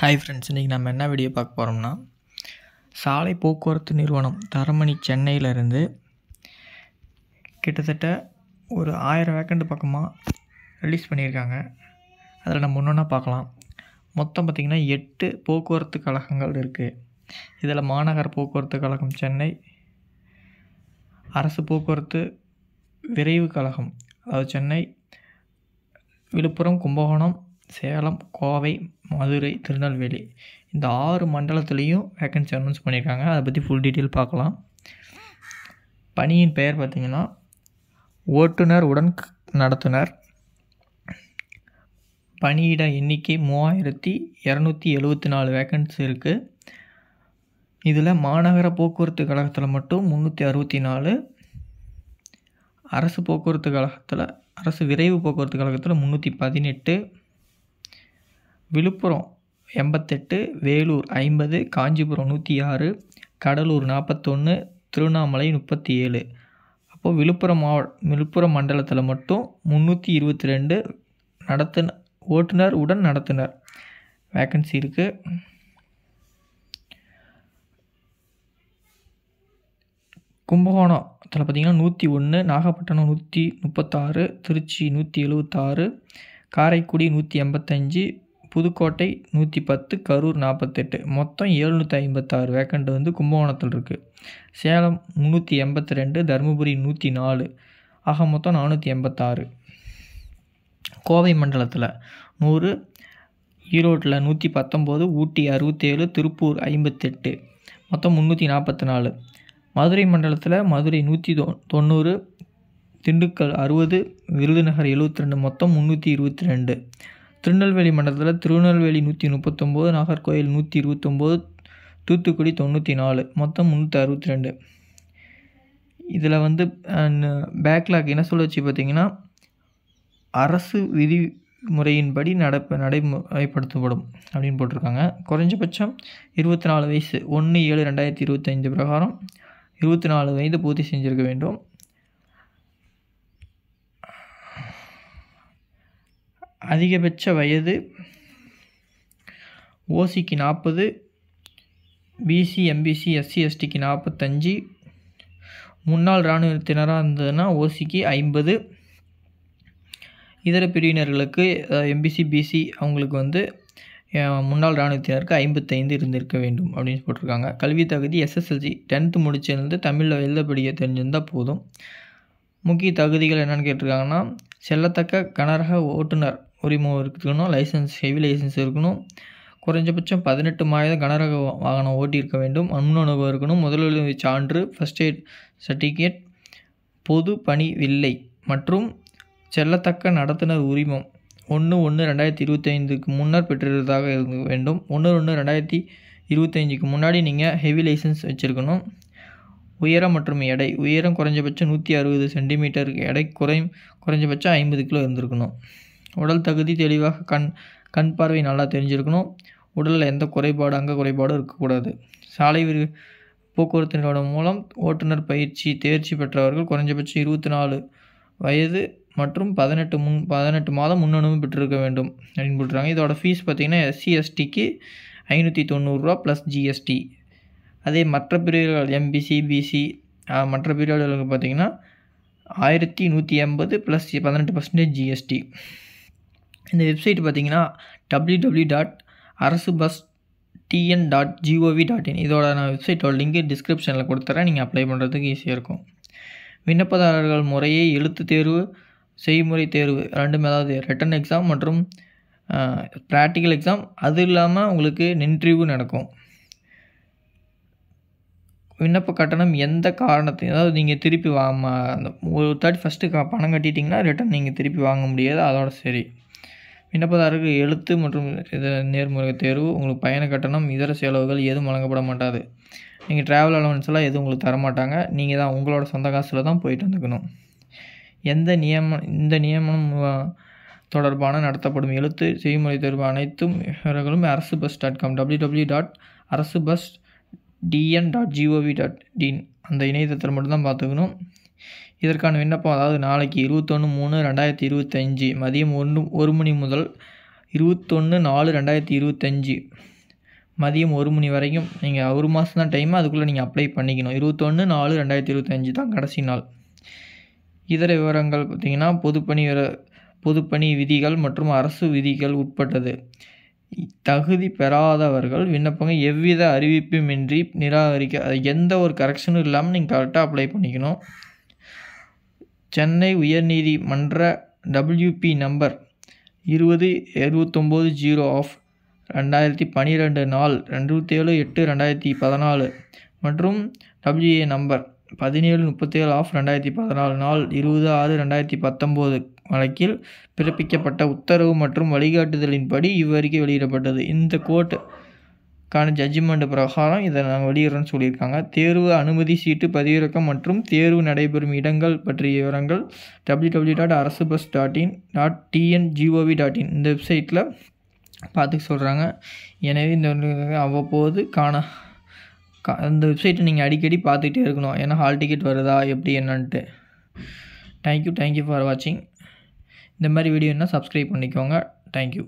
Hi friends, இன்றைக்கி நம்ம என்ன வீடியோ பார்க்க போகிறோம்னா, சாலை போக்குவரத்து நிறுவனம் தரமணி சென்னையிலேருந்து கிட்டத்தட்ட ஒரு 1000 வேக்கண்ட் பக்கமாக ரிலீஸ் பண்ணியிருக்காங்க. அதில் நம்ம ஒன்றா பார்க்கலாம். மொத்தம் பார்த்திங்கன்னா 8 போக்குவரத்து கழகங்கள் இருக்குது. இதில் மாநகர போக்குவரத்து கழகம் சென்னை, அரசு போக்குவரத்து விரைவு கழகம் அதாவது சென்னை, விழுப்புரம், கும்பகோணம், சேலம், கோவை, மதுரை, திருநெல்வேலி இந்த 6 மண்டலத்துலேயும் வேக்கன்சி அனௌன்ஸ் பண்ணியிருக்காங்க. அதை பற்றி ஃபுல் டீட்டெயில் பார்க்கலாம். பணியின் பெயர் பார்த்திங்கன்னா ஓட்டுநர் உடன் நடத்துனர். பணியிட எண்ணிக்கை 3274 வேக்கன்சி இருக்குது. இதில் மாநகர போக்குவரத்து கழகத்தில் மட்டும் 364, அரசு போக்குவரத்து கழகத்தில் அரசு விரைவு போக்குவரத்து கழகத்தில் 318, விழுப்புரம் 88, வேலூர் 50, காஞ்சிபுரம் 106, கடலூர் 41, திருவண்ணாமலை 37. அப்போது விழுப்புரம் மண்டலத்தில் மட்டும் 322 ஓட்டுநர் உடன் நடத்துனர் வேக்கன்சி இருக்குது. கும்பகோணத்தில் பார்த்திங்கன்னா 101, நாகப்பட்டினம் 136, திருச்சி 176, காரைக்குடி 185, புதுக்கோட்டை 110, கரூர் 48. மொத்தம் 756 வேக்கண்ட் கும்பகோணத்தில் இருக்குது. சேலம் 382, தருமபுரி 104, ஆக மொத்தம் 486. கோவை மண்டலத்தில் 100, ஈரோட்டில் 119, ஊட்டி 67, திருப்பூர் 58, மொத்தம் 344. மதுரை மண்டலத்தில் மதுரை 190, திண்டுக்கல் 60, விருதுநகர் 72, மொத்தம் 322. திருநெல்வேலி மண்டலத்தில் திருநெல்வேலி 139, நாகர்கோவில் 129, தூத்துக்குடி 94, மொத்தம் 362. இதில் பேக்லாக் என்ன சொல்ல வச்சு பார்த்திங்கன்னா, அரசு விதிமுறையின்படி நடைமுறைப்படுத்தப்படும் அப்படின்னு போட்டிருக்காங்க. குறைஞ்சபட்சம் 24 வயசு 1/7/2025 பிரகாரம் 24 வயது பூர்த்தி செஞ்சுருக்க வேண்டும். அதிகபட்ச வயது ஓசிக்கு 40, பிசி, எம்பிசி, எஸ்சி, எஸ்டிக்கு 45, முன்னாள் இராணுவத்தினராக இருந்ததுன்னா ஓசிக்கு 50, இதர பிரிவினர்களுக்கு எம்பிசி, பிசி அவங்களுக்கு முன்னாள் இராணுவத்தினருக்கு 55 இருந்திருக்க வேண்டும் அப்படின்னு போட்டிருக்காங்க. கல்வி தகுதி SSLC 10th முடிச்சிருந்து தமிழில் எழுத படிக்க தெரிஞ்சிருந்தால் போதும். முக்கிய தகுதிகள் என்னென்னு கேட்டிருக்காங்கன்னா, செல்லத்தக்க கனரக ஓட்டுநர் உரிமம் இருக்கணும், ஹெவி லைசன்ஸ் இருக்கணும், குறைஞ்சபட்சம் 18 மாத கனரக வாகனம் ஓட்டியிருக்க வேண்டும், அனுபவம் இருக்கணும், முதலுதவி சான்று, ஃபர்ஸ்ட் எய்ட் சர்டிஃபிகேட், பொது பணி வில்லை மற்றும் செல்லத்தக்க நடத்துனர் உரிமம் 1/1/2025க்கு முன்னர் பெற்றிருந்ததாக இருக்க வேண்டும். 1/1/2025க்கு முன்னாடி நீங்கள் ஹெவி லைசன்ஸ் வச்சுருக்கணும். உயரம் மற்றும் எடை, உயரம் குறைஞ்சபட்சம் 160 சென்டிமீட்டர், எடை குறைஞ்சபட்சம் 50 கிலோ இருந்திருக்கணும். உடல் தகுதி தெளிவாக கண் பார்வை நல்லா தெரிஞ்சிருக்கணும். உடலில் எந்த அங்க குறைபாடும் இருக்கக்கூடாது. சாலை போக்குவரத்து நிறுவனம் மூலம் ஓட்டுநர் பயிற்சி தேர்ச்சி பெற்றவர்கள் குறைஞ்சபட்சம் 24 வயது மற்றும் 18 மாதம் முன் அனுபவம் பெற்றிருக்க வேண்டும் அப்படின்னு போட்டுருக்காங்க. இதோட ஃபீஸ் பார்த்திங்கன்னா SC STக்கு 590 + GST. அதே மற்ற பிரிவுகள் MBC, BC மற்ற பிரிவுகளுக்கு பார்த்திங்கன்னா 1180 + 18% GST. இந்த வெப்சைட் பார்த்திங்கன்னா www.arasubustn.gov.in. இதோட நான் வெப்சைட்டோட லிங்க் டிஸ்கிரிப்ஷனில் கொடுத்துறேன். நீங்கள் அப்ளை பண்ணுறதுக்கு ஈஸியாக இருக்கும். விண்ணப்பதாரர்கள் முறையே எழுத்து தேர்வு, செய்முறை தேர்வு ரெண்டுமே, அதாவது ரிட்டன் எக்ஸாம் மற்றும் ப்ராக்டிக்கல் எக்ஸாம், அது இல்லாமல் உங்களுக்கு இன்டர்வியூ நடக்கும். விண்ணப்ப கட்டணம் எந்த காரணத்தையும், அதாவது நீங்கள் திருப்பி அந்த ஒரு தாட்டி ஃபஸ்ட்டு பணம் கட்டிட்டிங்கன்னா ரிட்டன் நீங்கள் திருப்பி வாங்க முடியாது, அதோட சரி. விண்ணப்பதாரருக்கு எழுத்து மற்றும் நேர்முறை தேர்வு, உங்களுக்கு பயண கட்டணம், இதர செலவுகள் எதுவும் வழங்கப்பட மாட்டாது. நீங்கள் ட்ராவல் அலவன்ஸ் எல்லாம் எதுவும் உங்களுக்கு தரமாட்டாங்க. நீங்கள் தான் உங்களோட சொந்த காசில் தான் போயிட்டு வந்துக்கணும். இந்த நியமனம் தொடர்பான நடத்தப்படும் எழுத்து செய்முறை தேர்வு அனைத்தும் விவரங்களும் arasubus.com www.arasubustn.gov.in அந்த இணையதளத்தில் மட்டும்தான் பார்த்துக்கணும். இதற்கான விண்ணப்பம் அதாவது நாளைக்கு 21/3/2025 மதியம் 1 மணி முதல் 21/4/2025 மதியம் 1 மணி வரைக்கும் நீங்கள் 1 மாதம் தான் டைம், அதுக்குள்ளே நீங்கள் அப்ளை பண்ணிக்கணும். 21/4/2025 தான் கடைசி நாள். இதர விவரங்கள் பார்த்திங்கன்னா பொதுப்பணி விதிகள் மற்றும் அரசு விதிகள் உட்பட்டது. தகுதி பெறாதவர்கள் விண்ணப்பங்கள் எவ்வித அறிவிப்புமின்றி எந்த ஒரு கரெக்ஷனும் இல்லாமல் நீங்கள் கரெக்டாக அப்ளை பண்ணிக்கணும். சென்னை உயர்நீதிமன்ற WP நம்பர் 20-29-0 ஆஃப் 2012 நாள் 27/8/2014 மற்றும் WA நம்பர் 1737 ஆஃப் 2014 நாள் 20/6/2019 வழக்கில் பிறப்பிக்கப்பட்ட உத்தரவு மற்றும் வழிகாட்டுதலின்படி இவ்வறிக்கை வெளியிடப்பட்டது. இந்த கோர்ட்டுக்கான ஜட்ஜ்மெண்ட் பிரகாரம் இதை நாங்கள் வெளியிடுறோன்னு சொல்லியிருக்காங்க. தேர்வு அனுமதி சீட்டு பதிவிறக்கம் மற்றும் தேர்வு நடைபெறும் இடங்கள் பற்றிய விவரங்கள் www.arasubus.in.tn.gov.in இந்த வெப்சைட்டில் பார்த்துக்க சொல்கிறாங்க. எனவே இந்த அவ்வப்போது இந்த வெப்சைட்டை நீங்கள் அடிக்கடி பார்த்துக்கிட்டே இருக்கணும். ஏன்னா ஹால் டிக்கெட் வருதா எப்படி என்னன்ட்டு. தேங்க்யூ ஃபார் வாட்சிங். இந்த மாதிரி வீடியோன்னா சப்ஸ்கிரைப் பண்ணிக்கோங்க. தேங்க்யூ.